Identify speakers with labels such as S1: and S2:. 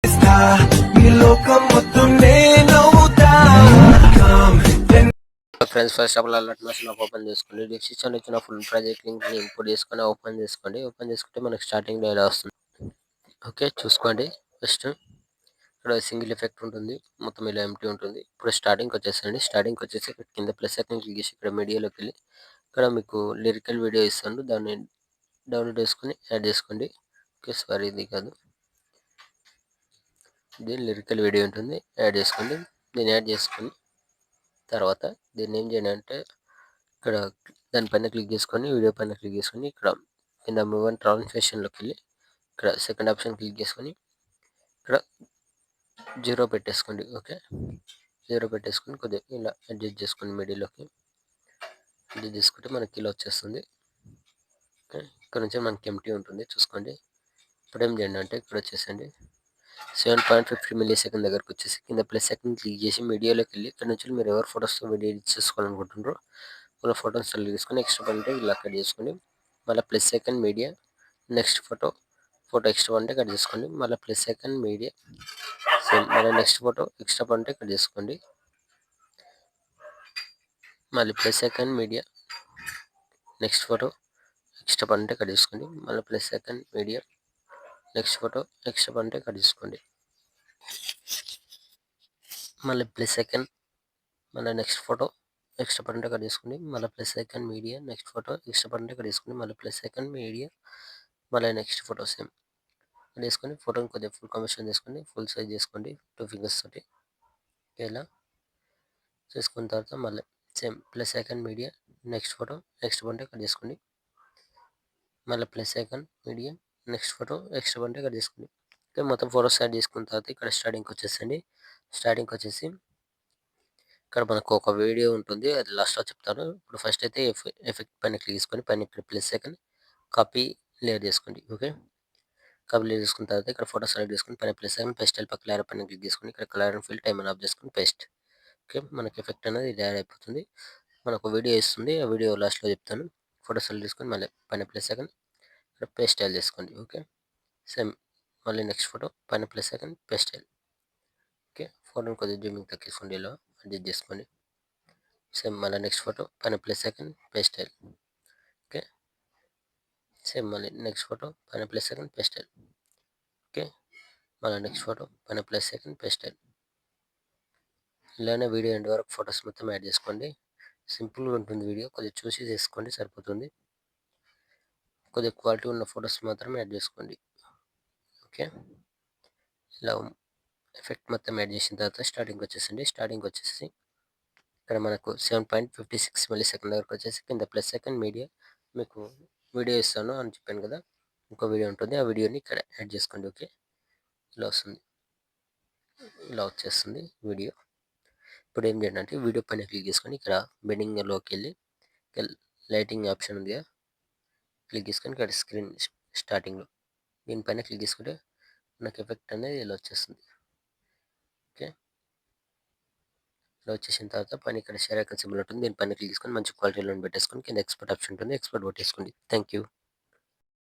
S1: ఈ లోకం మొత్తం నేనవుతా
S2: friends first of all Alight Motion open చేసుకోండి. డిస్క్రిప్షన్ ఇచ్చిన ఫుల్ ప్రాజెక్ట్ లింక్ ని ఇంపోర్ట్ చేసుకొని ఓపెన్ చేసుకోండి. ఓపెన్ చేసుకుంటే మనకి స్టార్టింగ్ లో ఇలా వస్తుంది. ఓకే చూసుకోండి. ఫస్ట్ ఇక్కడ సింగిల్ ఎఫెక్ట్ ఉంటుంది, మొత్తం ఇలా ఎంటీ ఉంటుంది. ఇప్పుడు స్టార్టింగ్ వచ్చేసండి. స్టార్టింగ్ వచ్చేసి ఇక్కడ కింద ప్లస్ ఐకాన్ క్లిక్ చేసి ఇక్కడ మీడియాలోకి వెళ్ళి ఇక్కడ మీకు లిరికల్ వీడియో ఇస్తాను, దాన్ని డౌన్లోడ్ చేసుకొని యాడ్ చేసుకోండి. ఓకే సారీ ఇది కాదు, ఇది లిరికల్ వీడియో ఉంటుంది, యాడ్ చేసుకోండి. దీన్ని యాడ్ చేసుకొని తర్వాత దీన్ని ఏం చేయండి అంటే ఇక్కడ దానిపైన క్లిక్ చేసుకొని వీడియో పైన క్లిక్ చేసుకొని ఇక్కడ కింద మూవ్ అండ్ ట్రాన్స్లేషన్లోకి వెళ్ళి ఇక్కడ సెకండ్ ఆప్షన్ క్లిక్ చేసుకొని ఇక్కడ 0 పెట్టేసుకోండి. ఓకే 0 పెట్టేసుకొని కొద్దిగా ఇలా అడ్జస్ట్ చేసుకోండి. మిడిల్లోకి అడ్జస్ట్ చేసుకుంటే మనకి ఇలా వచ్చేస్తుంది. ఓకే ఇక్కడ నుంచి మనకి ఎంటీ ఉంటుంది చూసుకోండి. ఇప్పుడు ఏం చేయండి అంటే ఇక్కడ వచ్చేసండి 7.50 మిల్లీ సెకండ్ దగ్గరకు వచ్చేసి కింద ప్లస్ సెకండ్ క్లిక్ చేసి మీడియాలోకి వెళ్ళి ఇక్కడ నుంచి మీరు ఎవరు ఫొటోస్తో వీడియో ఎడిట్ చేసుకోవాలనుకుంటున్నారో వాళ్ళ ఫోటోస్ సెలెక్ట్ చేసుకొని ఎక్స్ట్రా అంటే ఇలా కట్ చేసుకోండి. మళ్ళీ plus second media next photo extra అంటే కట్ చేసుకోండి. మళ్ళీ ప్లస్ సెకండ్ మీడియా సేమ్ మళ్ళీ నెక్స్ట్ ఫోటో ఎక్స్ట్రా అంటే కట్ చేసుకోండి. మళ్ళీ plus second media next photo extra అంటే కట్ చేసుకోండి. మళ్ళీ plus second media next photo extra అంటే కట్ చేసుకోండి. మళ్ళీ ప్లస్ సెకండ్ మళ్ళీ నెక్స్ట్ ఫోటో ఎక్స్ట్రా అంటే కట్ చేసుకోండి. మళ్ళీ plus second media next photo extra అంటే కట్ చేసుకోండి. మళ్ళీ ప్లస్ సెకండ్ మీడియా మళ్ళీ నెక్స్ట్ ఫోటో సేమ్ వేసుకొని ఫోటోని కొద్దిగా ఫుల్ కమిషన్ చేసుకోండి, ఫుల్ సైజ్ చేసుకోండి 2 ఫింగర్స్ తోటి. ఇలా చేసుకున్న తర్వాత మళ్ళీ same plus second media next photo extra అంటే కట్ చేసుకోండి. మళ్ళీ plus second media next photo extra అంటే కట్ చేసుకోండి. ఓకే మొత్తం ఫోటోస్ యాడ్ చేసుకున్న తర్వాత ఇక్కడ స్టార్టింగ్కి వచ్చేసండి. స్టార్టింగ్కి వచ్చేసి ఇక్కడ మనకు ఒక వీడియో ఉంటుంది, అది లాస్ట్లో చెప్తాను. ఇప్పుడు ఫస్ట్ అయితే ఎఫెక్ట్ పైన క్లిక్ చేసుకొని పైన ఇక్కడ ప్లస్ సెకండ్ కాపీ లేయర్ చేసుకోండి. ఓకే కాపీ లేయర్ చేసుకున్న తర్వాత ఇక్కడ ఫోటో సెలెక్ట్ చేసుకొని పైన ప్లస్ సెకండ్ పేస్ట్ పక్క లేయర్ పైన క్లిక్ చేసుకొని ఇక్కడ కలర్ అండ్ ఫిల్ టైం అని ఆఫ్ చేసుకొని పేస్ట్. ఓకే మనకి ఎఫెక్ట్ అనేది ఇది యాడ్ అయిపోతుంది. మనకు వీడియో ఇస్తుంది, ఆ వీడియో లాస్ట్లో చెప్తాను. ఫోటో సెలెక్ట్ చేసుకొని మళ్ళీ పైన ప్లస్ సెకండ్ ఇక్కడ పేస్ట్ స్టైల్ చేసుకోండి. ఓకే సేమ్ మళ్ళీ నెక్స్ట్ ఫోటో పైన plus second paste style. Okay ఫోటోని కొద్దిగా జూమింగ్ తగ్గించుకోండి, ఇలా అడ్జస్ట్ చేసుకోండి. సేమ్ మళ్ళీ నెక్స్ట్ ఫోటో పైన plus second paste style. Okay same మళ్ళీ నెక్స్ట్ ఫోటో పైన plus second paste style. Okay మళ్ళీ నెక్స్ట్ ఫోటో పైన ప్లస్ సెకండ్ పేస్ట్ స్టైల్. ఇలానే వీడియో ఎండ్ వరకు ఫొటోస్ మొత్తం యాడ్ చేసుకోండి. సింపుల్గా ఉంటుంది వీడియో, కొద్దిగా చూసి చేసుకోండి సరిపోతుంది. కొద్దిగా క్వాలిటీ ఉన్న ఫొటోస్ మాత్రం యాడ్ చేసుకోండి. ఓకే ఇలా ఎఫెక్ట్ మొత్తం యాడ్ చేసిన తర్వాత స్టార్టింగ్ వచ్చేసండి. స్టార్టింగ్ వచ్చేసి ఇక్కడ మనకు 7.56 మిల్లీ సెకండ్ దగ్గరకు వచ్చేసి కింద ప్లస్ సెకండ్ మీడియా మీకు వీడియో ఇస్తాను అని చెప్పాను కదా, ఇంకో వీడియో ఉంటుంది, ఆ వీడియోని ఇక్కడ యాడ్ చేసుకోండి. ఓకే ఇలా వస్తుంది, ఇలా వచ్చేస్తుంది వీడియో. ఇప్పుడు ఏం చేయండి అంటే వీడియో పైన క్లిక్ చేసుకొని ఇక్కడ బెండింగ్లోకి వెళ్ళి లైటింగ్ ఆప్షన్ ఉంది కదా, క్లిక్ చేసుకొని ఇక్కడ స్క్రీన్ స్టార్టింగ్లో దీనిపైన క్లిక్ చేసుకుంటే మనకు ఎఫెక్ట్ అనేది ఇలా వచ్చేస్తుంది. ఓకే ఇలా వచ్చేసిన తర్వాత పైన ఇక్కడ షేర్ ఐకాన్ సింబల్ ఉంటుంది, దీనిపైన క్లిక్ చేసుకొని మంచి క్వాలిటీలో పెట్టేసుకొని కింద ఎక్స్పోర్ట్ ఆప్షన్ ఉంటుంది, ఎక్స్పోర్ట్ కొట్టేసుకోండి. Thank you.